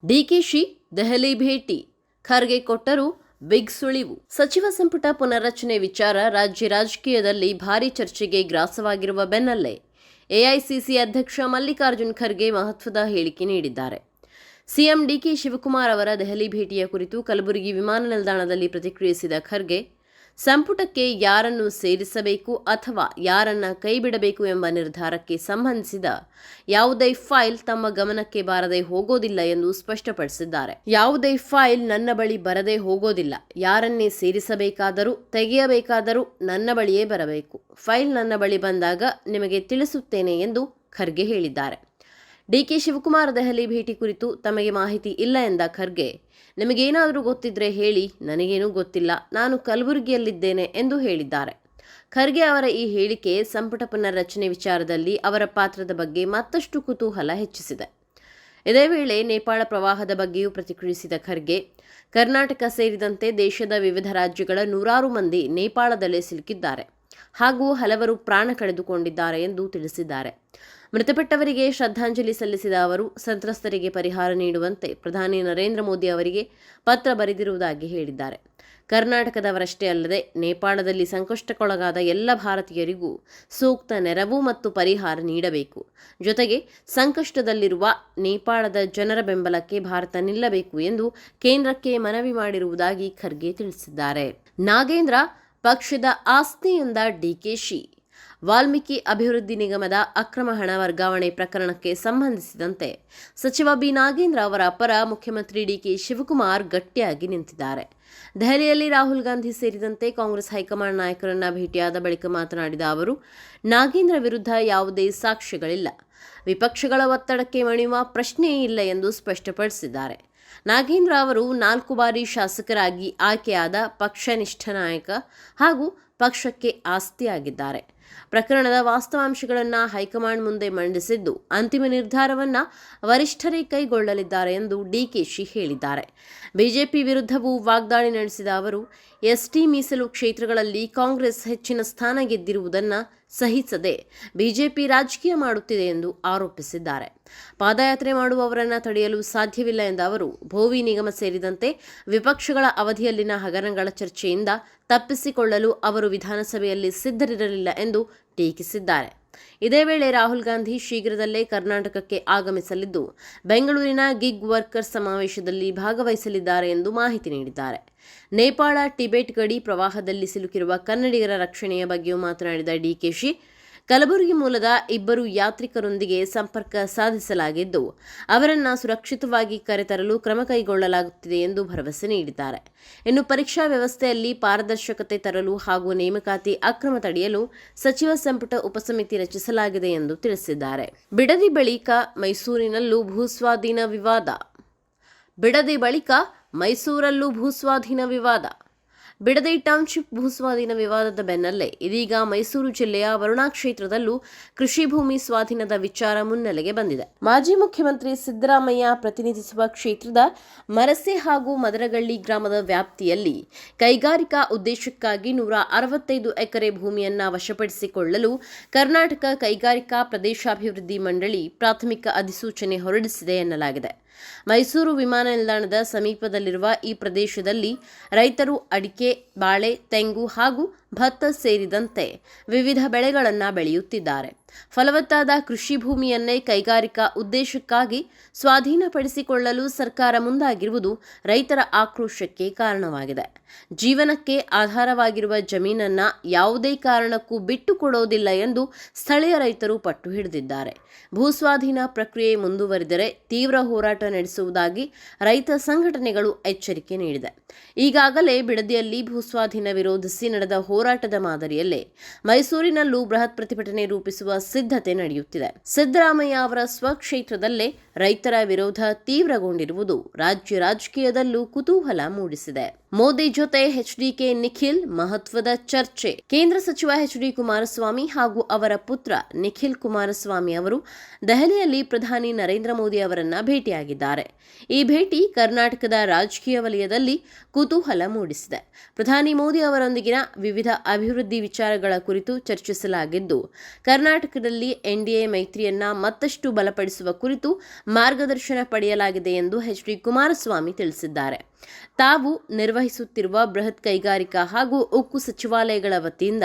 ಡಿಕೆಶಿ ದೆಹಲಿ ಭೇಟಿ, ಖರ್ಗೆ ಕೊಟ್ಟರು ಬಿಗ್ ಸುಳಿವು. ಸಚಿವ ಸಂಪುಟ ಪುನರ್ರಚನೆ ವಿಚಾರ ರಾಜ್ಯ ರಾಜಕೀಯದಲ್ಲಿ ಭಾರೀ ಚರ್ಚೆಗೆ ಗ್ರಾಸವಾಗಿರುವ ಬೆನ್ನಲ್ಲೇ ಎಐಸಿಸಿ ಅಧ್ಯಕ್ಷ ಮಲ್ಲಿಕಾರ್ಜುನ್ ಖರ್ಗೆ ಮಹತ್ವದ ಹೇಳಿಕೆ ನೀಡಿದ್ದಾರೆ. ಸಿಎಂ ಡಿಕೆ ಶಿವಕುಮಾರ್ ಅವರ ದೆಹಲಿ ಭೇಟಿಯ ಕುರಿತು ಕಲಬುರಗಿ ವಿಮಾನ ನಿಲ್ದಾಣದಲ್ಲಿ ಪ್ರತಿಕ್ರಿಯಿಸಿದ ಖರ್ಗೆ, ಸಂಪುಟಕ್ಕೆ ಯಾರನ್ನು ಸೇರಿಸಬೇಕು ಅಥವಾ ಯಾರನ್ನ ಕೈಬಿಡಬೇಕು ಎಂಬ ನಿರ್ಧಾರಕ್ಕೆ ಸಂಬಂಧಿಸಿದ ಯಾವುದೇ ಫೈಲ್ ತಮ್ಮ ಗಮನಕ್ಕೆ ಬಾರದೆ ಹೋಗೋದಿಲ್ಲ ಎಂದು ಸ್ಪಷ್ಟಪಡಿಸಿದ್ದಾರೆ. ಯಾವುದೇ ಫೈಲ್ ನನ್ನ ಬಳಿ ಬರದೆ ಹೋಗೋದಿಲ್ಲ. ಯಾರನ್ನೇ ಸೇರಿಸಬೇಕಾದರೂ ತೆಗೆಯಬೇಕಾದರೂ ನನ್ನ ಬಳಿಯೇ ಬರಬೇಕು. ಫೈಲ್ ನನ್ನ ಬಳಿ ಬಂದಾಗ ನಿಮಗೆ ತಿಳಿಸುತ್ತೇನೆ ಎಂದು ಖರ್ಗೆ ಹೇಳಿದ್ದಾರೆ. ಡಿಕೆ ಶಿವಕುಮಾರ್ ದೆಹಲಿ ಭೇಟಿ ಕುರಿತು ತಮಗೆ ಮಾಹಿತಿ ಇಲ್ಲ ಎಂದ ಖರ್ಗೆ, ನಿಮಗೇನಾದರೂ ಗೊತ್ತಿದ್ರೆ ಹೇಳಿ, ನನಗೇನೂ ಗೊತ್ತಿಲ್ಲ, ನಾನು ಕಲಬುರಗಿಯಲ್ಲಿದ್ದೇನೆ ಎಂದು ಹೇಳಿದ್ದಾರೆ. ಖರ್ಗೆ ಅವರ ಈ ಹೇಳಿಕೆ ಸಂಪುಟ ಪುನರ್ರಚನೆ ವಿಚಾರದಲ್ಲಿ ಅವರ ಪಾತ್ರದ ಬಗ್ಗೆ ಮತ್ತಷ್ಟು ಕುತೂಹಲ ಹೆಚ್ಚಿಸಿದೆ. ಇದೇ ವೇಳೆ ನೇಪಾಳ ಪ್ರವಾಹದ ಬಗ್ಗೆಯೂ ಪ್ರತಿಕ್ರಿಯಿಸಿದ ಖರ್ಗೆ, ಕರ್ನಾಟಕ ಸೇರಿದಂತೆ ದೇಶದ ವಿವಿಧ ರಾಜ್ಯಗಳ ನೂರಾರು ಮಂದಿ ನೇಪಾಳದಲ್ಲೇ ಸಿಲುಕಿದ್ದಾರೆ ಹಾಗೂ ಹಲವರು ಪ್ರಾಣ ಕಳೆದುಕೊಂಡಿದ್ದಾರೆ ಎಂದು ತಿಳಿಸಿದ್ದಾರೆ. ಮೃತಪಟ್ಟವರಿಗೆ ಶ್ರದ್ಧಾಂಜಲಿ ಸಲ್ಲಿಸಿದ ಅವರು, ಸಂತ್ರಸ್ತರಿಗೆ ಪರಿಹಾರ ನೀಡುವಂತೆ ಪ್ರಧಾನಿ ನರೇಂದ್ರ ಮೋದಿ ಅವರಿಗೆ ಪತ್ರ ಬರೆದಿರುವುದಾಗಿ ಹೇಳಿದ್ದಾರೆ. ಕರ್ನಾಟಕದವರಷ್ಟೇ ಅಲ್ಲದೆ ನೇಪಾಳದಲ್ಲಿ ಸಂಕಷ್ಟಕ್ಕೊಳಗಾದ ಎಲ್ಲ ಭಾರತೀಯರಿಗೂ ಸೂಕ್ತ ನೆರವು ಮತ್ತು ಪರಿಹಾರ ನೀಡಬೇಕು. ಜೊತೆಗೆ ಸಂಕಷ್ಟದಲ್ಲಿರುವ ನೇಪಾಳದ ಜನರ ಬೆಂಬಲಕ್ಕೆ ಭಾರತ ನಿಲ್ಲಬೇಕು ಎಂದು ಕೇಂದ್ರಕ್ಕೆ ಮನವಿ ಮಾಡಿರುವುದಾಗಿ ಖರ್ಗೆ ತಿಳಿಸಿದ್ದಾರೆ. ನಾಗೇಂದ್ರ ಪಕ್ಷದ ಆಸ್ತಿ ಎಂದ ಡಿಕೆಶಿ, ವಾಲ್ಮೀಕಿ ಅಭಿವೃದ್ಧಿ ನಿಗಮದ ಅಕ್ರಮ ಹಣ ವರ್ಗಾವಣೆ ಪ್ರಕರಣಕ್ಕೆ ಸಂಬಂಧಿಸಿದಂತೆ ಸಚಿವ ಬಿ ನಾಗೇಂದ್ರ ಅವರ ಪರ ಮುಖ್ಯಮಂತ್ರಿ ಡಿಕೆ ಶಿವಕುಮಾರ್ ಗಟ್ಟಿಯಾಗಿ ನಿಂತಿದ್ದಾರೆ. ದೆಹಲಿಯಲ್ಲಿ ರಾಹುಲ್ ಗಾಂಧಿ ಸೇರಿದಂತೆ ಕಾಂಗ್ರೆಸ್ ಹೈಕಮಾಂಡ್ ನಾಯಕರನ್ನ ಭೇಟಿಯಾದ ಬಳಿಕ ಮಾತನಾಡಿದ ಅವರು, ನಾಗೇಂದ್ರ ವಿರುದ್ಧ ಯಾವುದೇ ಸಾಕ್ಷ್ಯಗಳಿಲ್ಲ, ವಿಪಕ್ಷಗಳ ಒತ್ತಡಕ್ಕೆ ಮಣಿಯುವ ಪ್ರಶ್ನೆಯೇ ಇಲ್ಲ ಎಂದು ಸ್ಪಷ್ಟಪಡಿಸಿದ್ದಾರೆ. ನಾಗೇಂದ್ರ ಅವರು 4 ಬಾರಿ ಶಾಸಕರಾಗಿ ಆಯ್ಕೆಯಾದ ಪಕ್ಷನಿಷ್ಠ ನಾಯಕ ಹಾಗೂ ಪಕ್ಷಕ್ಕೆ ಆಸ್ತಿಯಾಗಿದ್ದಾರೆ. ಪ್ರಕರಣದ ವಾಸ್ತವಾಂಶಗಳನ್ನು ಹೈಕಮಾಂಡ್ ಮುಂದೆ ಮಂಡಿಸಿದ್ದು ಅಂತಿಮ ನಿರ್ಧಾರವನ್ನು ವರಿಷ್ಠರೇ ಕೈಗೊಳ್ಳಲಿದ್ದಾರೆ ಎಂದು ಡಿಕೆಶಿ ಹೇಳಿದ್ದಾರೆ. ಬಿಜೆಪಿ ವಿರುದ್ಧವೂ ವಾಗ್ದಾಳಿ ನಡೆಸಿದ ಅವರು, ಎಸ್ಟಿ ಮೀಸಲು ಕ್ಷೇತ್ರಗಳಲ್ಲಿ ಕಾಂಗ್ರೆಸ್ ಹೆಚ್ಚಿನ ಸ್ಥಾನ ಗೆದ್ದಿರುವುದನ್ನು ಸಹಿಸದೆ ಬಿಜೆಪಿ ರಾಜಕೀಯ ಮಾಡುತ್ತಿದೆ ಎಂದು ಆರೋಪಿಸಿದ್ದಾರೆ. ಪಾದಯಾತ್ರೆ ಮಾಡುವವರನ್ನು ತಡೆಯಲು ಸಾಧ್ಯವಿಲ್ಲ ಎಂದ ಅವರು, ಭೋವಿ ನಿಗಮ ಸೇರಿದಂತೆ ವಿಪಕ್ಷಗಳ ಅವಧಿಯಲ್ಲಿನ ಹಗರಣಗಳ ಚರ್ಚೆಯಿಂದ ತಪ್ಪಿಸಿಕೊಳ್ಳಲು ಅವರು ವಿಧಾನಸಭೆಯಲ್ಲಿ ಸಿದ್ಧರಿರಲಿಲ್ಲ ಎಂದು ಟೀಕಿಸಿದ್ದಾರೆ. ಇದೇ ವೇಳೆ ರಾಹುಲ್ ಗಾಂಧಿ ಶೀಘ್ರದಲ್ಲೇ ಕರ್ನಾಟಕಕ್ಕೆ ಆಗಮಿಸಲಿದ್ದು ಬೆಂಗಳೂರಿನ ಗಿಗ್ ವರ್ಕರ್ಸ್ ಸಮಾವೇಶದಲ್ಲಿ ಭಾಗವಹಿಸಲಿದ್ದಾರೆ ಎಂದು ಮಾಹಿತಿ ನೀಡಿದ್ದಾರೆ. ನೇಪಾಳ ಟಿಬೆಟ್ ಗಡಿ ಪ್ರವಾಹದಲ್ಲಿ ಸಿಲುಕಿರುವ ಕನ್ನಡಿಗರ ರಕ್ಷಣೆಯ ಬಗ್ಗೆಯೂ ಮಾತನಾಡಿದ ಡಿಕೆಶಿ, ಕಲಬುರಗಿ ಮೂಲದ 2 ಯಾತ್ರಿಕರೊಂದಿಗೆ ಸಂಪರ್ಕ ಸಾಧಿಸಲಾಗಿದ್ದು ಅವರನ್ನು ಸುರಕ್ಷಿತವಾಗಿ ಕರೆತರಲು ಕ್ರಮ ಕೈಗೊಳ್ಳಲಾಗುತ್ತಿದೆ ಎಂದು ಭರವಸೆ ನೀಡಿದ್ದಾರೆ. ಇನ್ನು ಪರೀಕ್ಷಾ ವ್ಯವಸ್ಥೆಯಲ್ಲಿ ಪಾರದರ್ಶಕತೆ ತರಲು ಹಾಗೂ ನೇಮಕಾತಿ ಅಕ್ರಮ ತಡೆಯಲು ಸಚಿವ ಸಂಪುಟ ಉಪಸಮಿತಿ ರಚಿಸಲಾಗಿದೆ ಎಂದು ತಿಳಿಸಿದ್ದಾರೆ. ಬಿಡದಿ ಬಳಿಕ ಮೈಸೂರಿನಲ್ಲೂ ಭೂಸ್ವಾಧೀನ ವಿವಾದ. ಬಿಡದಿ ಬಳಿಕ ಮೈಸೂರಲ್ಲೂ ಭೂಸ್ವಾಧೀನ ವಿವಾದ. ಬಿಡದಿ ಟೌನ್ಶಿಪ್ ಭೂಸ್ವಾಧೀನ ವಿವಾದದ ಬೆನ್ನಲ್ಲೇ ಇದೀಗ ಮೈಸೂರು ಜಿಲ್ಲೆಯ ವರುಣಾ ಕ್ಷೇತ್ರದಲ್ಲೂ ಕೃಷಿ ಭೂಮಿ ಸ್ವಾಧೀನದ ವಿಚಾರ ಮುನ್ನೆಲೆಗೆ ಬಂದಿದೆ. ಮಾಜಿ ಮುಖ್ಯಮಂತ್ರಿ ಸಿದ್ದರಾಮಯ್ಯ ಪ್ರತಿನಿಧಿಸುವ ಕ್ಷೇತ್ರದ ಮರಸೆ ಹಾಗೂ ಮದರಗಳ್ಳಿ ಗ್ರಾಮದ ವ್ಯಾಪ್ತಿಯಲ್ಲಿ ಕೈಗಾರಿಕಾ ಉದ್ದೇಶಕ್ಕಾಗಿ 165 ಎಕರೆ ಭೂಮಿಯನ್ನು ವಶಪಡಿಸಿಕೊಳ್ಳಲು ಕರ್ನಾಟಕ ಕೈಗಾರಿಕಾ ಪ್ರದೇಶಾಭಿವೃದ್ಧಿ ಮಂಡಳಿ ಪ್ರಾಥಮಿಕ ಅಧಿಸೂಚನೆ ಹೊರಡಿಸಿದೆ ಎನ್ನಲಾಗಿದೆ. ಮೈಸೂರು ವಿಮಾನ ನಿಲ್ದಾಣದ ಸಮೀಪದಲ್ಲಿರುವ ಈ ಪ್ರದೇಶದಲ್ಲಿ ರೈತರು ಅಡಿಕೆ, ಬಾಳೆ, ತೆಂಗು ಹಾಗೂ ಭತ್ತ ಸೇರಿದಂತೆ ವಿವಿಧ ಬೆಳೆಗಳನ್ನು ಬೆಳೆಯುತ್ತಿದ್ದಾರೆ. ಫಲವತ್ತಾದ ಕೃಷಿ ಭೂಮಿಯನ್ನೇ ಕೈಗಾರಿಕಾ ಉದ್ದೇಶಕ್ಕಾಗಿ ಸ್ವಾಧೀನಪಡಿಸಿಕೊಳ್ಳಲು ಸರ್ಕಾರ ಮುಂದಾಗಿರುವುದು ರೈತರ ಆಕ್ರೋಶಕ್ಕೆ ಕಾರಣವಾಗಿದೆ. ಜೀವನಕ್ಕೆ ಆಧಾರವಾಗಿರುವ ಜಮೀನನ್ನ ಯಾವುದೇ ಕಾರಣಕ್ಕೂ ಬಿಟ್ಟು ಕೊಡೋದಿಲ್ಲ ಎಂದು ಸ್ಥಳೀಯ ರೈತರು ಪಟ್ಟು ಹಿಡಿದಿದ್ದಾರೆ. ಭೂಸ್ವಾಧೀನ ಪ್ರಕ್ರಿಯೆ ಮುಂದುವರಿದರೆ ತೀವ್ರ ಹೋರಾಟ ನಡೆಸುವುದಾಗಿ ರೈತ ಸಂಘಟನೆಗಳು ಎಚ್ಚರಿಕೆ ನೀಡಿದೆ. ಈಗಾಗಲೇ ಬಿಡದಿಯಲ್ಲಿ ಭೂಸ್ವಾಧೀನ ವಿರೋಧಿಸಿ ನಡೆದ ಹೋರಾಟದ ಮಾದರಿಯಲ್ಲೇ ಮೈಸೂರಿನಲ್ಲೂ ಬೃಹತ್ ಪ್ರತಿಭಟನೆ ರೂಪಿಸುವ ಸಿದ್ಧತೆ ನಡೆಯುತ್ತಿದೆ. ಸಿದ್ದರಾಮಯ್ಯ ಅವರ ಸ್ವಕ್ಷೇತ್ರದಲ್ಲೇ ರೈತರ ವಿರೋಧ ತೀವ್ರಗೊಂಡಿರುವುದು ರಾಜ್ಯ ರಾಜಕೀಯದಲ್ಲೂ ಕುತೂಹಲ ಮೂಡಿಸಿದೆ. ಮೋದಿ ಜೊತೆ ಎಚ್ಡಿಕೆ ನಿಖಿಲ್ ಮಹತ್ವದ ಚರ್ಚೆ. ಕೇಂದ್ರ ಸಚಿವ ಎಚ್ಡಿ ಕುಮಾರಸ್ವಾಮಿ ಹಾಗೂ ಅವರ ಪುತ್ರ ನಿಖಿಲ್ ಕುಮಾರಸ್ವಾಮಿ ಅವರು ದೆಹಲಿಯಲ್ಲಿ ಪ್ರಧಾನಿ ನರೇಂದ್ರ ಮೋದಿ ಅವರನ್ನ ಭೇಟಿಯಾಗಿದ್ದಾರೆ. ಈ ಭೇಟಿ ಕರ್ನಾಟಕದ ರಾಜಕೀಯ ವಲಯದಲ್ಲಿ ಕುತೂಹಲ ಮೂಡಿಸಿದೆ. ಪ್ರಧಾನಿ ಮೋದಿ ಅವರೊಂದಿಗಿನ ವಿವಿಧ ಅಭಿವೃದ್ಧಿ ವಿಚಾರಗಳ ಕುರಿತು ಚರ್ಚಿಸಲಾಗಿದ್ದು, ಕರ್ನಾಟಕದಲ್ಲಿ ಎನ್ಡಿಎ ಮೈತ್ರಿಯನ್ನ ಮತ್ತಷ್ಟು ಬಲಪಡಿಸುವ ಕುರಿತು ಮಾರ್ಗದರ್ಶನ ಪಡೆಯಲಾಗಿದೆ ಎಂದು ಎಚ್.ಡಿ. ಕುಮಾರಸ್ವಾಮಿ ತಿಳಿಸಿದ್ದಾರೆ. ತಾವು ನಿರ್ವಹಿಸುತ್ತಿರುವ ಬೃಹತ್ ಕೈಗಾರಿಕಾ ಹಾಗೂ ಉಕ್ಕು ಸಚಿವಾಲಯಗಳ ವತಿಯಿಂದ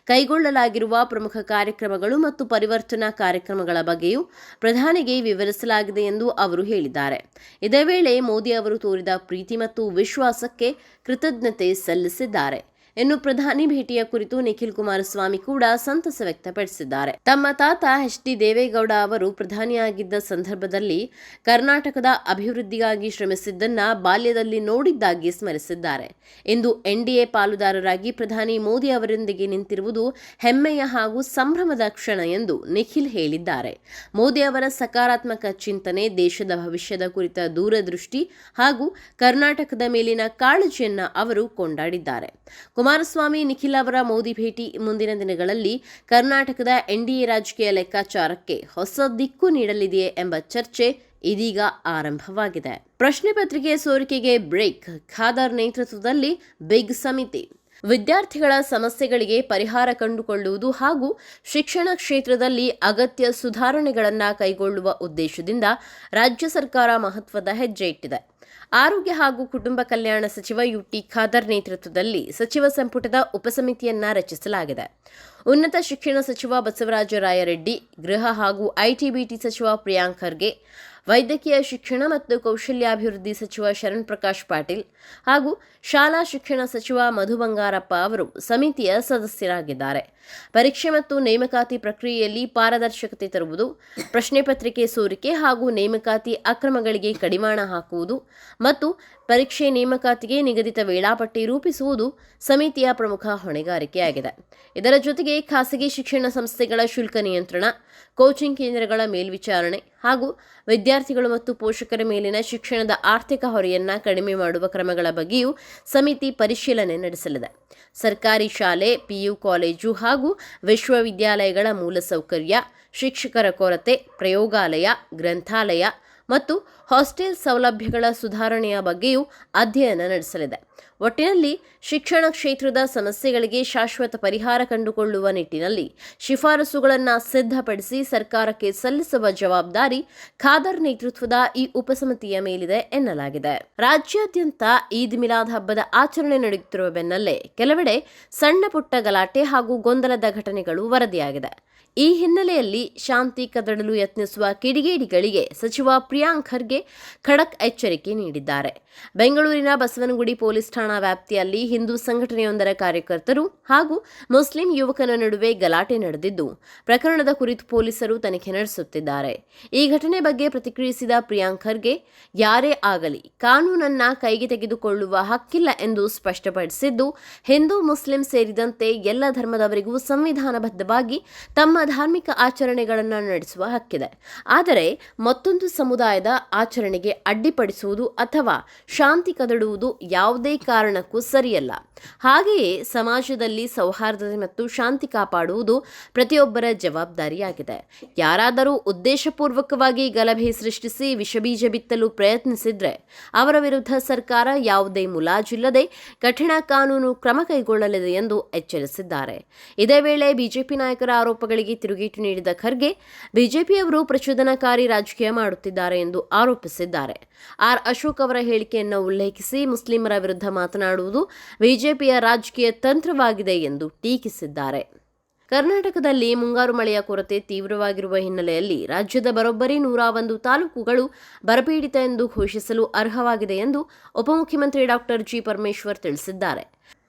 ಕೈಗೊಳ್ಳಲಾಗಿರುವ ಪ್ರಮುಖ ಕಾರ್ಯಕ್ರಮಗಳು ಮತ್ತು ಪರಿವರ್ತನಾ ಕಾರ್ಯಕ್ರಮಗಳ ಬಗ್ಗೆಯೂ ಪ್ರಧಾನಿಗೆ ವಿವರಿಸಲಾಗಿದೆ ಎಂದು ಅವರು ಹೇಳಿದ್ದಾರೆ. ಇದೇ ವೇಳೆ ಮೋದಿ ಅವರು ತೋರಿದ ಪ್ರೀತಿ ಮತ್ತು ವಿಶ್ವಾಸಕ್ಕೆ ಕೃತಜ್ಞತೆ ಸಲ್ಲಿಸಿದ್ದಾರೆ. ಇನ್ನು ಪ್ರಧಾನಿ ಭೇಟಿಯ ಕುರಿತು ನಿಖಿಲ್ ಕುಮಾರಸ್ವಾಮಿ ಕೂಡ ಸಂತಸ ವ್ಯಕ್ತಪಡಿಸಿದ್ದಾರೆ. ತಮ್ಮ ತಾತ ಎಚ್.ಡಿ. ದೇವೇಗೌಡ ಅವರು ಪ್ರಧಾನಿಯಾಗಿದ್ದ ಸಂದರ್ಭದಲ್ಲಿ ಕರ್ನಾಟಕದ ಅಭಿವೃದ್ಧಿಗಾಗಿ ಶ್ರಮಿಸಿದ್ದನ್ನ ಬಾಲ್ಯದಲ್ಲಿ ನೋಡಿದ್ದಾಗಿ ಸ್ಮರಿಸಿದ್ದಾರೆ. ಇಂದು ಎನ್ಡಿಎ ಪಾಲುದಾರರಾಗಿ ಪ್ರಧಾನಿ ಮೋದಿ ಅವರೊಂದಿಗೆ ನಿಂತಿರುವುದು ಹೆಮ್ಮೆಯ ಹಾಗೂ ಸಂಭ್ರಮದ ಕ್ಷಣ ಎಂದು ನಿಖಿಲ್ ಹೇಳಿದ್ದಾರೆ. ಮೋದಿ ಅವರ ಸಕಾರಾತ್ಮಕ ಚಿಂತನೆ, ದೇಶದ ಭವಿಷ್ಯದ ಕುರಿತ ದೂರದೃಷ್ಟಿ ಹಾಗೂ ಕರ್ನಾಟಕದ ಮೇಲಿನ ಕಾಳಜಿಯನ್ನ ಅವರು ಕೊಂಡಾಡಿದ್ದಾರೆ. ಕುಮಾರಸ್ವಾಮಿ ನಿಖಿಲ್ ಅವರ ಮೋದಿ ಭೇಟಿ ಮುಂದಿನ ದಿನಗಳಲ್ಲಿ ಕರ್ನಾಟಕದ ಎನ್ಡಿಎ ರಾಜಕೀಯ ಲೆಕ್ಕಾಚಾರಕ್ಕೆ ಹೊಸ ದಿಕ್ಕು ನೀಡಲಿದೆಯೇ ಎಂಬ ಚರ್ಚೆ ಇದೀಗ ಆರಂಭವಾಗಿದೆ. ಪ್ರಶ್ನೆ ಪತ್ರಿಕೆ ಸೋರಿಕೆಗೆ ಬ್ರೇಕ್, ಖಾದರ್ ನೇತೃತ್ವದಲ್ಲಿ ಬಿಗ್ ಸಮಿತಿ. ವಿದ್ಯಾರ್ಥಿಗಳ ಸಮಸ್ಯೆಗಳಿಗೆ ಪರಿಹಾರ ಕಂಡುಕೊಳ್ಳುವುದು ಹಾಗೂ ಶಿಕ್ಷಣ ಕ್ಷೇತ್ರದಲ್ಲಿ ಅಗತ್ಯ ಸುಧಾರಣೆಗಳನ್ನು ಕೈಗೊಳ್ಳುವ ಉದ್ದೇಶದಿಂದ ರಾಜ್ಯ ಸರ್ಕಾರ ಮಹತ್ವದ ಹೆಜ್ಜೆ ಇಟ್ಟಿದೆ. ಆರೋಗ್ಯ ಹಾಗೂ ಕುಟುಂಬ ಕಲ್ಯಾಣ ಸಚಿವ ಯುಟಿ ಖಾದರ್ ನೇತೃತ್ವದಲ್ಲಿ ಸಚಿವ ಸಂಪುಟದ ಉಪಸಮಿತಿಯನ್ನ ರಚಿಸಲಾಗಿದೆ. ಉನ್ನತ ಶಿಕ್ಷಣ ಸಚಿವ ಬಸವರಾಜ ರಾಯರೆಡ್ಡಿ, ಗೃಹ ಹಾಗೂ ಐಟಿ-ಬಿಟಿ ಸಚಿವ ಪ್ರಿಯಾಂಕ್ ಖರ್ಗೆ, ವೈದ್ಯಕೀಯ ಶಿಕ್ಷಣ ಮತ್ತು ಕೌಶಲ್ಯಾಭಿವೃದ್ಧಿ ಸಚಿವ ಶರಣ್ ಪ್ರಕಾಶ್ ಪಾಟೀಲ್ ಹಾಗೂ ಶಾಲಾ ಶಿಕ್ಷಣ ಸಚಿವ ಮಧು ಬಂಗಾರಪ್ಪ ಅವರು ಸಮಿತಿಯ ಸದಸ್ಯರಾಗಿದ್ದಾರೆ. ಪರೀಕ್ಷೆ ಮತ್ತು ನೇಮಕಾತಿ ಪ್ರಕ್ರಿಯೆಯಲ್ಲಿ ಪಾರದರ್ಶಕತೆ ತರುವುದು, ಪ್ರಶ್ನೆ ಪತ್ರಿಕೆ ಸೋರಿಕೆ ಹಾಗೂ ನೇಮಕಾತಿ ಅಕ್ರಮಗಳಿಗೆ ಕಡಿವಾಣ ಹಾಕುವುದು ಮತ್ತು ಪರೀಕ್ಷೆ ನೇಮಕಾತಿಗೆ ನಿಗದಿತ ವೇಳಾಪಟ್ಟಿ ರೂಪಿಸುವುದು ಸಮಿತಿಯ ಪ್ರಮುಖ ಹೊಣೆಗಾರಿಕೆಯಾಗಿದೆ. ಇದರ ಜೊತೆಗೆ ಖಾಸಗಿ ಶಿಕ್ಷಣ ಸಂಸ್ಥೆಗಳ ಶುಲ್ಕ ನಿಯಂತ್ರಣ, ಕೋಚಿಂಗ್ ಕೇಂದ್ರಗಳ ಮೇಲ್ವಿಚಾರಣೆ ಹಾಗೂ ವಿದ್ಯಾರ್ಥಿಗಳು ಮತ್ತು ಪೋಷಕರ ಮೇಲಿನ ಶಿಕ್ಷಣದ ಆರ್ಥಿಕ ಹೊರೆಯನ್ನ ಕಡಿಮೆ ಮಾಡುವ ಕ್ರಮಗಳ ಬಗ್ಗೆಯೂ ಸಮಿತಿ ಪರಿಶೀಲನೆ ನಡೆಸಲಿದೆ. ಸರ್ಕಾರಿ ಶಾಲೆ, ಪಿಯು ಕಾಲೇಜು ಹಾಗೂ ವಿಶ್ವವಿದ್ಯಾಲಯಗಳ ಮೂಲಸೌಕರ್ಯ, ಶಿಕ್ಷಕರ ಕೊರತೆ, ಪ್ರಯೋಗಾಲಯ, ಗ್ರಂಥಾಲಯ ಮತ್ತು ಹಾಸ್ಟೆಲ್ ಸೌಲಭ್ಯಗಳ ಸುಧಾರಣೆಯ ಬಗ್ಗೆಯೂ ಅಧ್ಯಯನ ನಡೆಸಲಿದೆ. ಒಟ್ಟಿನಲ್ಲಿ ಶಿಕ್ಷಣ ಕ್ಷೇತ್ರದ ಸಮಸ್ಯೆಗಳಿಗೆ ಶಾಶ್ವತ ಪರಿಹಾರ ಕಂಡುಕೊಳ್ಳುವ ನಿಟ್ಟಿನಲ್ಲಿ ಶಿಫಾರಸುಗಳನ್ನು ಸಿದ್ಧಪಡಿಸಿ ಸರ್ಕಾರಕ್ಕೆ ಸಲ್ಲಿಸುವ ಜವಾಬ್ದಾರಿ ಖಾದರ್ ನೇತೃತ್ವದ ಈ ಉಪಸಮಿತಿಯ ಮೇಲಿದೆ ಎನ್ನಲಾಗಿದೆ. ರಾಜ್ಯಾದ್ಯಂತ ಈದ್ ಮಿಲಾದ್ ಹಬ್ಬದ ಆಚರಣೆ ನಡೆಯುತ್ತಿರುವ ಬೆನ್ನಲ್ಲೇ ಕೆಲವೆಡೆ ಸಣ್ಣ ಪುಟ್ಟ ಗಲಾಟೆ ಹಾಗೂ ಗೊಂದಲದ ಘಟನೆಗಳು ವರದಿಯಾಗಿದೆ. ಈ ಹಿನ್ನೆಲೆಯಲ್ಲಿ ಶಾಂತಿ ಕದಡಲು ಯತ್ನಿಸುವ ಕಿಡಿಗೇಡಿಗಳಿಗೆ ಸಚಿವ ಪ್ರಿಯಾಂಕ್ ಖರ್ಗೆ ಖಡಕ್ ಎಚ್ಚರಿಕೆ ನೀಡಿದ್ದಾರೆ. ಬೆಂಗಳೂರಿನ ಬಸವನಗುಡಿ ಪೊಲೀಸ್ ಠಾಣಾ ವ್ಯಾಪ್ತಿಯಲ್ಲಿ ಹಿಂದೂ ಸಂಘಟನೆಯೊಂದರ ಕಾರ್ಯಕರ್ತರು ಹಾಗೂ ಮುಸ್ಲಿಂ ಯುವಕನ ನಡುವೆ ಗಲಾಟೆ ನಡೆದಿದ್ದು, ಪ್ರಕರಣದ ಕುರಿತು ಪೊಲೀಸರು ತನಿಖೆ ನಡೆಸುತ್ತಿದ್ದಾರೆ. ಈ ಘಟನೆ ಬಗ್ಗೆ ಪ್ರತಿಕ್ರಿಯಿಸಿದ ಪ್ರಿಯಾಂಕ್ ಖರ್ಗೆ, ಯಾರೇ ಆಗಲಿ ಕಾನೂನನ್ನ ಕೈಗೆ ತೆಗೆದುಕೊಳ್ಳುವ ಹಕ್ಕಿಲ್ಲ ಎಂದು ಸ್ಪಷ್ಟಪಡಿಸಿದ್ದು, ಹಿಂದೂ ಮುಸ್ಲಿಂ ಸೇರಿದಂತೆ ಎಲ್ಲ ಧರ್ಮದವರಿಗೂ ಸಂವಿಧಾನಬದ್ಧವಾಗಿ ತಮ್ಮ ಧಾರ್ಮಿಕ ಆಚರಣೆಗಳನ್ನು ನಡೆಸುವ ಹಕ್ಕಿದೆ. ಆದರೆ ಮತ್ತೊಂದು ಸಮುದಾಯದ ಆಚರಣೆಗೆ ಅಡ್ಡಿಪಡಿಸುವುದು ಅಥವಾ ಶಾಂತಿ ಕದಡುವುದು ಯಾವುದೇ ಕಾರಣಕ್ಕೂ ಸರಿಯಲ್ಲ. ಹಾಗೆಯೇ ಸಮಾಜದಲ್ಲಿ ಸೌಹಾರ್ದತೆ ಮತ್ತು ಶಾಂತಿ ಕಾಪಾಡುವುದು ಪ್ರತಿಯೊಬ್ಬರ ಜವಾಬ್ದಾರಿಯಾಗಿದೆ. ಯಾರಾದರೂ ಉದ್ದೇಶಪೂರ್ವಕವಾಗಿ ಗಲಭೆ ಸೃಷ್ಟಿಸಿ ವಿಷಬೀಜ ಬಿತ್ತಲು ಪ್ರಯತ್ನಿಸಿದ್ರೆ ಅವರ ವಿರುದ್ಧ ಸರ್ಕಾರ ಯಾವುದೇ ಮುಲಾಜಿಲ್ಲದೆ ಕಠಿಣ ಕಾನೂನು ಕ್ರಮ ಕೈಗೊಳ್ಳಲಿದೆ ಎಂದು ಎಚ್ಚರಿಸಿದ್ದಾರೆ. ಇದೇ ವೇಳೆ ಬಿಜೆಪಿ ನಾಯಕರ ಆರೋಪಗಳಿಗೆ ತಿರುಗೇಟು ನೀಡಿದ ಖರ್ಗೆ, ಬಿಜೆಪಿಯವರು ಪ್ರಚೋದನಕಾರಿ ರಾಜಕೀಯ ಮಾಡುತ್ತಿದ್ದಾರೆ ಎಂದು ಆರೋಪಿಸಿದ್ದಾರೆ. ಆರ್ ಅಶೋಕ್ ಅವರ ಹೇಳಿಕೆಯನ್ನು ಉಲ್ಲೇಖಿಸಿ ಮುಸ್ಲಿಮರ ವಿರುದ್ಧ ಮಾತನಾಡುವುದು ಬಿಜೆಪಿಯ ರಾಜಕೀಯ ತಂತ್ರವಾಗಿದೆ ಎಂದು ಟೀಕಿಸಿದ್ದಾರೆ. ಕರ್ನಾಟಕದಲ್ಲಿ ಮುಂಗಾರು ಮಳೆಯ ಕೊರತೆ ತೀವ್ರವಾಗಿರುವ ಹಿನ್ನೆಲೆಯಲ್ಲಿ ರಾಜ್ಯದ ಬರೋಬ್ಬರಿ 101 ತಾಲೂಕುಗಳು ಬರಪೀಡಿತ ಎಂದು ಘೋಷಿಸಲು ಅರ್ಹವಾಗಿದೆ ಎಂದು ಉಪಮುಖ್ಯಮಂತ್ರಿ ಡಾಕ್ಟರ್ ಜಿ. ಪರಮೇಶ್ವರ್ ತಿಳಿಸಿದ್ದಾರೆ.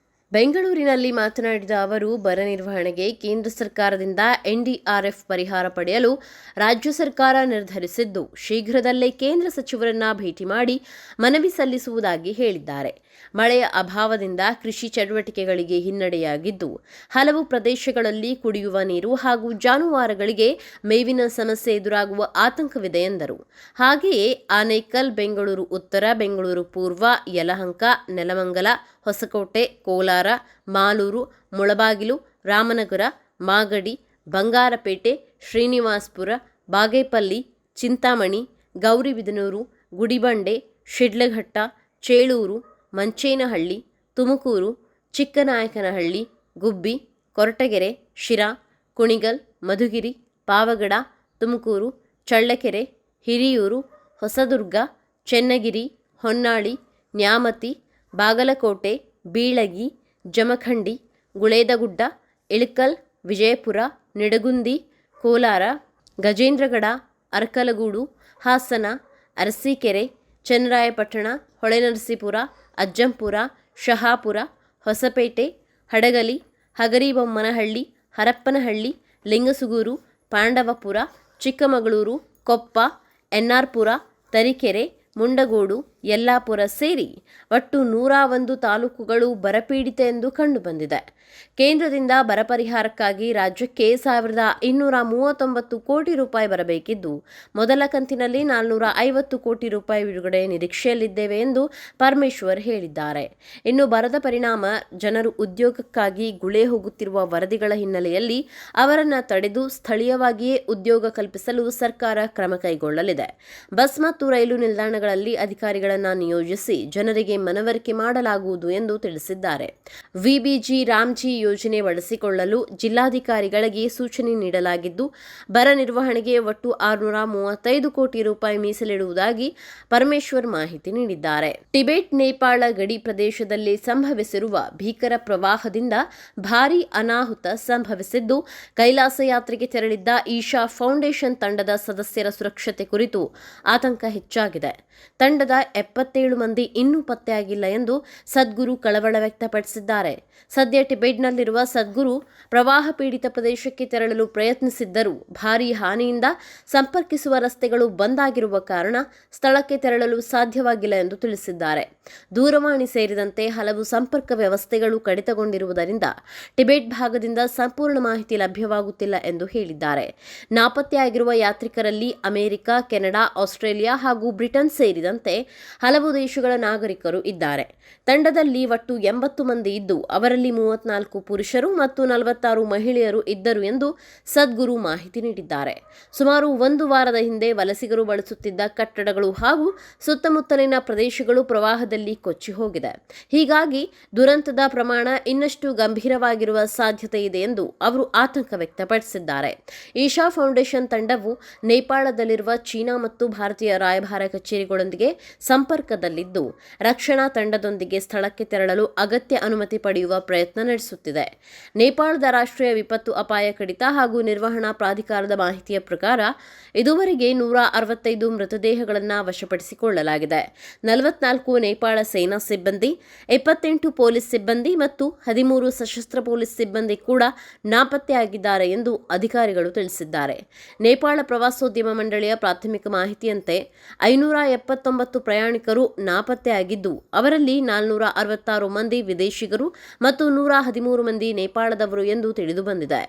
ಬೆಂಗಳೂರಿನಲ್ಲಿ ಮಾತನಾಡಿದ ಅವರು, ಬರ ನಿರ್ವಹಣೆಗೆ ಕೇಂದ್ರ ಸರ್ಕಾರದಿಂದ ಎನ್ಡಿಆರ್ಎಫ್ ಪರಿಹಾರ ಪಡೆಯಲು ರಾಜ್ಯ ಸರ್ಕಾರ ನಿರ್ಧರಿಸಿದ್ದು, ಶೀಘ್ರದಲ್ಲೇ ಕೇಂದ್ರ ಸಚಿವರನ್ನ ಭೇಟಿ ಮಾಡಿ ಮನವಿ ಸಲ್ಲಿಸುವುದಾಗಿ ಹೇಳಿದ್ದಾರೆ. ಮಳೆಯ ಅಭಾವದಿಂದ ಕೃಷಿ ಚಟುವಟಿಕೆಗಳಿಗೆ ಹಿನ್ನಡೆಯಾಗಿದ್ದು, ಹಲವು ಪ್ರದೇಶಗಳಲ್ಲಿ ಕುಡಿಯುವ ನೀರು ಹಾಗೂ ಜಾನುವಾರುಗಳಿಗೆ ಮೇವಿನ ಸಮಸ್ಯೆ ಎದುರಾಗುವ ಆತಂಕವಿದೆ ಎಂದರು. ಹಾಗೆಯೇ ಆನೇಕಲ್, ಬೆಂಗಳೂರು ಉತ್ತರ, ಬೆಂಗಳೂರು ಪೂರ್ವ, ಯಲಹಂಕ, ನೆಲಮಂಗಲ, ಹೊಸಕೋಟೆ, ಕೋಲಾರ, ಮಾಲೂರು, ಮುಳಬಾಗಿಲು, ರಾಮನಗರ, ಮಾಗಡಿ, ಬಂಗಾರಪೇಟೆ, ಶ್ರೀನಿವಾಸ್ಪುರ, ಬಾಗೇಪಲ್ಲಿ, ಚಿಂತಾಮಣಿ, ಗೌರಿಬಿದನೂರು, ಗುಡಿಬಂಡೆ, ಶಿಡ್ಲಘಟ್ಟ, ಚೇಳೂರು, ಮಂಚೇನಹಳ್ಳಿ, ತುಮಕೂರು, ಚಿಕ್ಕನಾಯಕನಹಳ್ಳಿ, ಗುಬ್ಬಿ, ಕೊರಟಗೆರೆ, ಶಿರಾ, ಕುಣಿಗಲ್, ಮಧುಗಿರಿ, ಪಾವಗಡ, ತುಮಕೂರು, ಚಳ್ಳಕೆರೆ, ಹಿರಿಯೂರು, ಹೊಸದುರ್ಗ, ಚೆನ್ನಗಿರಿ, ಹೊನ್ನಾಳಿ, ನ್ಯಾಮತಿ, ಬಾಗಲಕೋಟೆ, ಬೀಳಗಿ, ಜಮಖಂಡಿ, ಗುಳೇದಗುಡ್ಡ, ಇಳಕಲ್, ವಿಜಯಪುರ, ನಿಡಗುಂದಿ, ಕೋಲಾರ, ಗಜೇಂದ್ರಗಡ, ಅರಕಲಗೂಡು, ಹಾಸನ, ಅರಸೀಕೆರೆ, ಚನ್ನರಾಯಪಟ್ಟಣ, ಹೊಳೆನರಸೀಪುರ, ಅಜ್ಜಂಪುರ, ಶಹಾಪುರ, ಹೊಸಪೇಟೆ, ಹಡಗಲಿ, ಹಗರಿಬೊಮ್ಮನಹಳ್ಳಿ, ಹರಪ್ಪನಹಳ್ಳಿ, ಲಿಂಗಸುಗೂರು, ಪಾಂಡವಪುರ, ಚಿಕ್ಕಮಗಳೂರು, ಕೊಪ್ಪ, ಎನ್ನಾರ್ಪುರ, ತರೀಕೆರೆ, ಮುಂಡಗೋಡು, ಯಲ್ಲಾಪುರ ಸೇರಿ ಒಟ್ಟು 101 ತಾಲೂಕುಗಳು ಬರಪೀಡಿತ ಎಂದು ಕಂಡುಬಂದಿದೆ. ಕೇಂದ್ರದಿಂದ ಬರ ಪರಿಹಾರಕ್ಕಾಗಿ ರಾಜ್ಯಕ್ಕೆ 1239 ಕೋಟಿ ರೂಪಾಯಿ ಬರಬೇಕಿದ್ದು, ಮೊದಲ ಕಂತಿನಲ್ಲಿ 450 ಕೋಟಿ ರೂಪಾಯಿ ಬಿಡುಗಡೆ ನಿರೀಕ್ಷೆಯಲ್ಲಿದ್ದೇವೆ ಎಂದು ಪರಮೇಶ್ವರ್ ಹೇಳಿದ್ದಾರೆ. ಇನ್ನು ಬರದ ಪರಿಣಾಮ ಜನರು ಉದ್ಯೋಗಕ್ಕಾಗಿ ಗುಳೆ ಹೋಗುತ್ತಿರುವ ವರದಿಗಳ ಹಿನ್ನೆಲೆಯಲ್ಲಿ ಅವರನ್ನು ತಡೆದು ಸ್ಥಳೀಯವಾಗಿಯೇ ಉದ್ಯೋಗ ಕಲ್ಪಿಸಲು ಸರ್ಕಾರ ಕ್ರಮ ಕೈಗೊಳ್ಳಲಿದೆ. ಬಸ್ ಮತ್ತು ರೈಲು ನಿಲ್ದಾಣಗಳಲ್ಲಿ ಅಧಿಕಾರಿಗಳನ್ನು ನಿಯೋಜಿಸಿ ಜನರಿಗೆ ಮನವರಿಕೆ ಮಾಡಲಾಗುವುದು ಎಂದು ತಿಳಿಸಿದ್ದಾರೆ. ವಿಬಿಜಿ ರಾಮ್ಜಿ ಯೋಜನೆ ಬಳಸಿಕೊಳ್ಳಲು ಜಿಲ್ಲಾಧಿಕಾರಿಗಳಿಗೆ ಸೂಚನೆ ನೀಡಲಾಗಿದ್ದು, ಬರ ನಿರ್ವಹಣೆಗೆ ಒಟ್ಟು 635 ಕೋಟಿ ರೂಪಾಯಿ ಮೀಸಲಿಡುವುದಾಗಿ ಪರಮೇಶ್ವರ್ ಮಾಹಿತಿ ನೀಡಿದ್ದಾರೆ. ಟಿಬೆಟ್ ನೇಪಾಳ ಗಡಿ ಪ್ರದೇಶದಲ್ಲಿ ಸಂಭವಿಸಿರುವ ಭೀಕರ ಪ್ರವಾಹದಿಂದ ಭಾರೀ ಅನಾಹುತ ಸಂಭವಿಸಿದ್ದು, ಕೈಲಾಸ ಯಾತ್ರೆಗೆ ತೆರಳಿದ್ದ ಈಶಾ ಫೌಂಡೇಶನ್ ತಂಡದ ಸದಸ್ಯರ ಸುರಕ್ಷತೆ ಕುರಿತು ಆತಂಕ ಹೆಚ್ಚಾಗಿದೆ. ತಂಡದ 77 ಮಂದಿ ಇನ್ನೂ ಪತ್ತೆಯಾಗಿಲ್ಲ ಎಂದು ಸದ್ಗುರು ಕಳವಳ ವ್ಯಕ್ತಪಡಿಸಿದ್ದಾರೆ. ಸದ್ಯ ಟಿಬೆಟ್ನಲ್ಲಿರುವ ಸದ್ಗುರು ಪ್ರವಾಹ ಪೀಡಿತ ಪ್ರದೇಶಕ್ಕೆ ತೆರಳಲು ಪ್ರಯತ್ನಿಸಿದ್ದರೂ ಭಾರೀ ಹಾನಿಯಿಂದ ಸಂಪರ್ಕಿಸುವ ರಸ್ತೆಗಳು ಬಂದ್ ಆಗಿರುವ ಕಾರಣ ಸ್ಥಳಕ್ಕೆ ತೆರಳಲು ಸಾಧ್ಯವಾಗಿಲ್ಲ ಎಂದು ತಿಳಿಸಿದ್ದಾರೆ. ದೂರವಾಣಿ ಸೇರಿದಂತೆ ಹಲವು ಸಂಪರ್ಕ ವ್ಯವಸ್ಥೆಗಳು ಕಡಿತಗೊಂಡಿರುವುದರಿಂದ ಟಿಬೆಟ್ ಭಾಗದಿಂದ ಸಂಪೂರ್ಣ ಮಾಹಿತಿ ಲಭ್ಯವಾಗುತ್ತಿಲ್ಲ ಎಂದು ಹೇಳಿದ್ದಾರೆ. ನಾಪತ್ತೆಯಾಗಿರುವ ಯಾತ್ರಿಕರಲ್ಲಿ ಅಮೆರಿಕ, ಕೆನಡಾ, ಆಸ್ಟ್ರೇಲಿಯಾ ಹಾಗೂ ಬ್ರಿಟನ್ ಸೇರಿದಂತೆ ಹಲವು ದೇಶಗಳ ನಾಗರಿಕರು ಇದ್ದಾರೆ. ತಂಡದಲ್ಲಿ ಒಟ್ಟು 80 ಮಂದಿ ಇದ್ದು, ಅವರಲ್ಲಿ 34 ಪುರುಷರು ಮತ್ತು 46 ಮಹಿಳೆಯರು ಇದ್ದರು ಎಂದು ಸದ್ಗುರು ಮಾಹಿತಿ ನೀಡಿದ್ದಾರೆ. ಸುಮಾರು 1 ವಾರದ ಹಿಂದೆ ವಲಸಿಗರು ಬಳಸುತ್ತಿದ್ದ ಕಟ್ಟಡಗಳು ಹಾಗೂ ಸುತ್ತಮುತ್ತಲಿನ ಪ್ರದೇಶಗಳು ಪ್ರವಾಹದಲ್ಲಿ ಕೊಚ್ಚಿ ಹೋಗಿದೆ. ಹೀಗಾಗಿ ದುರಂತದ ಪ್ರಮಾಣ ಇನ್ನಷ್ಟು ಗಂಭೀರವಾಗಿರುವ ಸಾಧ್ಯತೆ ಇದೆ ಎಂದು ಅವರು ಆತಂಕ ವ್ಯಕ್ತಪಡಿಸಿದ್ದಾರೆ. ಈಶಾ ಫೌಂಡೇಶನ್ ತಂಡವು ನೇಪಾಳದಲ್ಲಿರುವ ಚೀನಾ ಮತ್ತು ಭಾರತೀಯ ರಾಯಭಾರ ಕಚೇರಿಗಳೊಂದಿಗೆ ಸಂಪರ್ಕದಲ್ಲಿದ್ದು, ರಕ್ಷಣಾ ತಂಡದೊಂದಿಗೆ ಸ್ಥಳಕ್ಕೆ ತೆರಳಲು ಅಗತ್ಯ ಅನುಮತಿ ಪಡೆಯುವ ಪ್ರಯತ್ನ ನಡೆಸುತ್ತಿದೆ. ನೇಪಾಳದ ರಾಷ್ಟ್ರೀಯ ವಿಪತ್ತು ಅಪಾಯ ಕಡಿತ ಹಾಗೂ ನಿರ್ವಹಣಾ ಪ್ರಾಧಿಕಾರದ ಮಾಹಿತಿಯ ಪ್ರಕಾರ ಇದುವರೆಗೆ 165 ಮೃತದೇಹಗಳನ್ನು ವಶಪಡಿಸಿಕೊಳ್ಳಲಾಗಿದೆ. 44 ನೇಪಾಳ ಸೇನಾ ಸಿಬ್ಬಂದಿ, 28 ಪೊಲೀಸ್ ಸಿಬ್ಬಂದಿ ಮತ್ತು 13 ಸಶಸ್ತ್ರ ಪೊಲೀಸ್ ಸಿಬ್ಬಂದಿ ಕೂಡ ನಾಪತ್ತೆಯಾಗಿದ್ದಾರೆ ಎಂದು ಅಧಿಕಾರಿಗಳು ತಿಳಿಸಿದ್ದಾರೆ. ನೇಪಾಳ ಪ್ರವಾಸೋದ್ಯಮ ಮಂಡಳಿಯ ಪ್ರಾಥಮಿಕ ಮಾಹಿತಿಯಂತೆ 579 ಪ್ರಯಾಣಿಕರು ನಾಪತ್ತೆಯಾಗಿದ್ದು, ಅವರಲ್ಲಿ 466 ಮಂದಿ ವಿದೇಶಿಗರು ಮತ್ತು 113 ಮಂದಿ ನೇಪಾಳದವರು ಎಂದು ತಿಳಿದುಬಂದಿದೆ.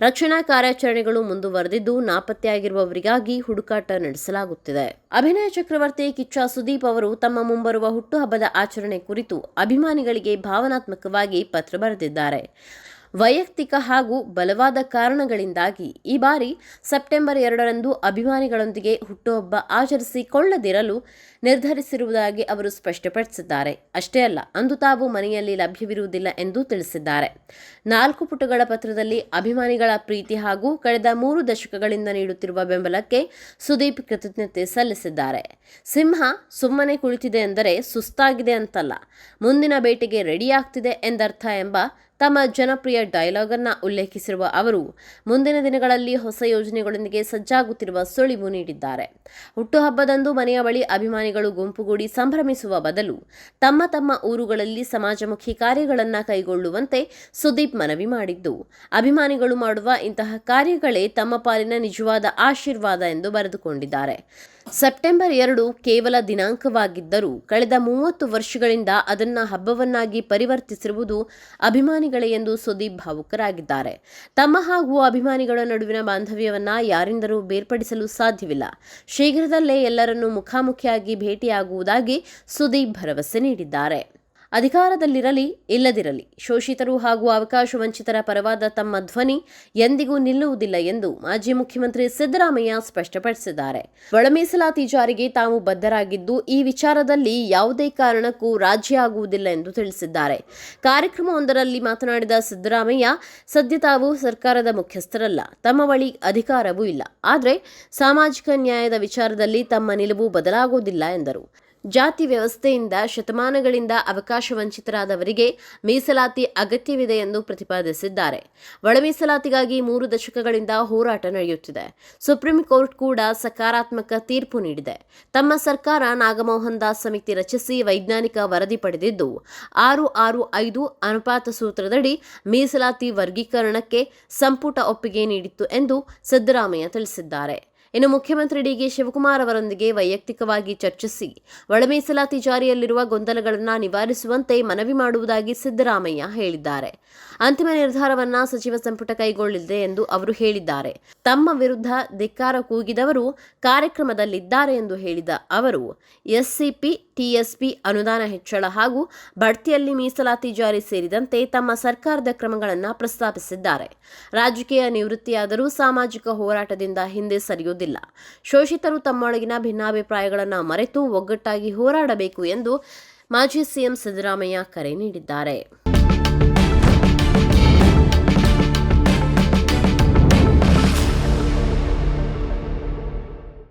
ರಕ್ಷಣಾ ಕಾರ್ಯಾಚರಣೆಗಳು ಮುಂದುವರೆದಿದ್ದು, ನಾಪತ್ತೆಯಾಗಿರುವವರಿಗಾಗಿ ಹುಡುಕಾಟ ನಡೆಸಲಾಗುತ್ತಿದೆ. ಅಭಿನಯ ಚಕ್ರವರ್ತಿ ಕಿಚ್ಚ ಸುದೀಪ್ ಅವರು ತಮ್ಮ ಮುಂಬರುವ ಹುಟ್ಟುಹಬ್ಬದ ಆಚರಣೆ ಕುರಿತು ಅಭಿಮಾನಿಗಳಿಗೆ ಭಾವನಾತ್ಮಕವಾಗಿ ಪತ್ರ ಬರೆದಿದ್ದಾರೆ. ವೈಯಕ್ತಿಕ ಹಾಗೂ ಬಲವಾದ ಕಾರಣಗಳಿಂದಾಗಿ ಈ ಬಾರಿ ಸೆಪ್ಟೆಂಬರ್ 2ರಂದು ಅಭಿಮಾನಿಗಳೊಂದಿಗೆ ಹುಟ್ಟುಹಬ್ಬ ಆಚರಿಸಿಕೊಳ್ಳದಿರಲು ನಿರ್ಧರಿಸಿರುವುದಾಗಿ ಅವರು ಸ್ಪಷ್ಟಪಡಿಸಿದ್ದಾರೆ. ಅಷ್ಟೇ ಅಲ್ಲ, ಅಂದು ತಾವು ಮನೆಯಲ್ಲಿ ಲಭ್ಯವಿರುವುದಿಲ್ಲ ಎಂದು ತಿಳಿಸಿದ್ದಾರೆ. 4 ಪುಟಗಳ ಪತ್ರದಲ್ಲಿ ಅಭಿಮಾನಿಗಳ ಪ್ರೀತಿ ಹಾಗೂ ಕಳೆದ 3 ದಶಕಗಳಿಂದ ನೀಡುತ್ತಿರುವ ಬೆಂಬಲಕ್ಕೆ ಸುದೀಪ್ ಕೃತಜ್ಞತೆ ಸಲ್ಲಿಸಿದ್ದಾರೆ. ಸಿಂಹ ಸುಮ್ಮನೆ ಕುಳಿತಿದೆ ಎಂದರೆ ಸುಸ್ತಾಗಿದೆ ಅಂತಲ್ಲ, ಮುಂದಿನ ಬೇಟೆಗೆ ರೆಡಿಯಾಗ್ತಿದೆ ಎಂದರ್ಥ ಎಂಬ ತಮ್ಮ ಜನಪ್ರಿಯ ಡೈಲಾಗ್ ಅನ್ನು ಉಲ್ಲೇಖಿಸಿರುವ ಅವರು ಮುಂದಿನ ದಿನಗಳಲ್ಲಿ ಹೊಸ ಯೋಜನೆಗಳೊಂದಿಗೆ ಸಜ್ಜಾಗುತ್ತಿರುವ ಸುಳಿವು ನೀಡಿದ್ದಾರೆ. ಹುಟ್ಟುಹಬ್ಬದಂದು ಮನೆಯ ಬಳಿ ಅಭಿಮಾನಿಗಳು ಗುಂಪುಗೂಡಿ ಸಂಭ್ರಮಿಸುವ ಬದಲು ತಮ್ಮ ತಮ್ಮ ಊರುಗಳಲ್ಲಿ ಸಮಾಜಮುಖಿ ಕಾರ್ಯಗಳನ್ನು ಕೈಗೊಳ್ಳುವಂತೆ ಸುದೀಪ್ ಮನವಿ ಮಾಡಿದ್ದು, ಅಭಿಮಾನಿಗಳು ಮಾಡುವ ಇಂತಹ ಕಾರ್ಯಗಳೇ ತಮ್ಮ ಪಾಲಿನ ನಿಜವಾದ ಆಶೀರ್ವಾದ ಎಂದು ಬರೆದುಕೊಂಡಿದ್ದಾರೆ. ಸೆಪ್ಟೆಂಬರ್ 2 ಕೇವಲ ದಿನಾಂಕವಾಗಿದ್ದರೂ ಕಳೆದ 30 ವರ್ಷಗಳಿಂದ ಅದನ್ನು ಹಬ್ಬವನ್ನಾಗಿ ಪರಿವರ್ತಿಸಿರುವುದು ಅಭಿಮಾನಿಗಳೇ ಎಂದು ಸುದೀಪ್ ಭಾವುಕರಾಗಿದ್ದಾರೆ. ತಮ್ಮ ಹಾಗೂ ಅಭಿಮಾನಿಗಳ ನಡುವಿನ ಬಾಂಧವ್ಯವನ್ನ ಯಾರಿಂದಲೂ ಬೇರ್ಪಡಿಸಲು ಸಾಧ್ಯವಿಲ್ಲ. ಶೀಘ್ರದಲ್ಲೇ ಎಲ್ಲರನ್ನೂ ಮುಖಾಮುಖಿಯಾಗಿ ಭೇಟಿಯಾಗುವುದಾಗಿ ಸುದೀಪ್ ಭರವಸೆ ನೀಡಿದ್ದಾರೆ. ಅಧಿಕಾರದಲ್ಲಿರಲಿ ಇಲ್ಲದಿರಲಿ ಶೋಷಿತರು ಹಾಗೂ ಅವಕಾಶ ವಂಚಿತರ ಪರವಾದ ತಮ್ಮ ಧ್ವನಿ ಎಂದಿಗೂ ನಿಲ್ಲುವುದಿಲ್ಲ ಎಂದು ಮಾಜಿ ಮುಖ್ಯಮಂತ್ರಿ ಸಿದ್ದರಾಮಯ್ಯ ಸ್ಪಷ್ಟಪಡಿಸಿದ್ದಾರೆ. ಒಳ ಮೀಸಲಾತಿ ಜಾರಿಗೆ ತಾವು ಬದ್ಧರಾಗಿದ್ದು ಈ ವಿಚಾರದಲ್ಲಿ ಯಾವುದೇ ಕಾರಣಕ್ಕೂ ರಾಜಿ ಆಗುವುದಿಲ್ಲ ಎಂದು ತಿಳಿಸಿದ್ದಾರೆ. ಕಾರ್ಯಕ್ರಮವೊಂದರಲ್ಲಿ ಮಾತನಾಡಿದ ಸಿದ್ದರಾಮಯ್ಯ, ಸದ್ಯ ತಾವು ಸರ್ಕಾರದ ಮುಖ್ಯಸ್ಥರಲ್ಲ, ತಮ್ಮ ಬಳಿ ಅಧಿಕಾರವೂ ಇಲ್ಲ. ಆದರೆ ಸಾಮಾಜಿಕ ನ್ಯಾಯದ ವಿಚಾರದಲ್ಲಿ ತಮ್ಮ ನಿಲುವು ಬದಲಾಗುವುದಿಲ್ಲ ಎಂದರು. ಜಾತಿ ವ್ಯವಸ್ಥೆಯಿಂದ ಶತಮಾನಗಳಿಂದ ಅವಕಾಶ ವಂಚಿತರಾದವರಿಗೆ ಮೀಸಲಾತಿ ಅಗತ್ಯವಿದೆ ಎಂದು ಪ್ರತಿಪಾದಿಸಿದ್ದಾರೆ. ಒಳ ಮೀಸಲಾತಿಗಾಗಿ 3 ದಶಕಗಳಿಂದ ಹೋರಾಟ ನಡೆಯುತ್ತಿದೆ. ಸುಪ್ರೀಂ ಕೋರ್ಟ್ ಕೂಡ ಸಕಾರಾತ್ಮಕ ತೀರ್ಪು ನೀಡಿದೆ. ತಮ್ಮ ಸರ್ಕಾರ ನಾಗಮೋಹನ್ ದಾಸ್ ಸಮಿತಿ ರಚಿಸಿ ವೈಜ್ಞಾನಿಕ ವರದಿ ಪಡೆದಿದ್ದು 6-6-5 ಅನುಪಾತ ಸೂತ್ರದಡಿ ಮೀಸಲಾತಿ ವರ್ಗೀಕರಣಕ್ಕೆ ಸಂಪುಟ ಒಪ್ಪಿಗೆ ನೀಡಿತ್ತು ಎಂದು ಸಿದ್ದರಾಮಯ್ಯ ತಿಳಿಸಿದ್ದಾರೆ. ಇನ್ನು ಮುಖ್ಯಮಂತ್ರಿ ಡಿಕೆ ಶಿವಕುಮಾರ್ ಅವರೊಂದಿಗೆ ವೈಯಕ್ತಿಕವಾಗಿ ಚರ್ಚಿಸಿ ಒಳ ಮೀಸಲಾತಿ ಜಾರಿಯಲ್ಲಿರುವ ಗೊಂದಲಗಳನ್ನು ನಿವಾರಿಸುವಂತೆ ಮನವಿ ಮಾಡುವುದಾಗಿ ಸಿದ್ದರಾಮಯ್ಯ ಹೇಳಿದ್ದಾರೆ. ಅಂತಿಮ ನಿರ್ಧಾರವನ್ನ ಸಚಿವ ಸಂಪುಟ ಕೈಗೊಳ್ಳಲಿದೆ ಎಂದು ಅವರು ಹೇಳಿದ್ದಾರೆ. ತಮ್ಮ ವಿರುದ್ಧ ಧಿಕ್ಕಾರ ಕೂಗಿದವರು ಕಾರ್ಯಕ್ರಮದಲ್ಲಿದ್ದಾರೆ ಎಂದು ಹೇಳಿದ ಅವರು ಎಸ್ಸಿಪಿ, ಟಿಎಸ್ಪಿ ಅನುದಾನ ಹೆಚ್ಚಳ ಹಾಗೂ ಬಡ್ತಿಯಲ್ಲಿ ಮೀಸಲಾತಿ ಜಾರಿ ಸೇರಿದಂತೆ ತಮ್ಮ ಸರ್ಕಾರದ ಕ್ರಮಗಳನ್ನು ಪ್ರಸ್ತಾಪಿಸಿದ್ದಾರೆ. ರಾಜಕೀಯ ನಿವೃತ್ತಿಯಾದರೂ ಸಾಮಾಜಿಕ ಹೋರಾಟದಿಂದ ಹಿಂದೆ ಸರಿಯುವುದಿಲ್ಲ. ಶೋಷಿತರು ತಮ್ಮೊಳಗಿನ ಭಿನ್ನಾಭಿಪ್ರಾಯಗಳನ್ನು ಮರೆತು ಒಗ್ಗಟ್ಟಾಗಿ ಹೋರಾಡಬೇಕು ಎಂದು ಮಾಜಿ ಸಿಎಂ ಸಿದ್ದರಾಮಯ್ಯ ಕರೆ ನೀಡಿದ್ದಾರೆ.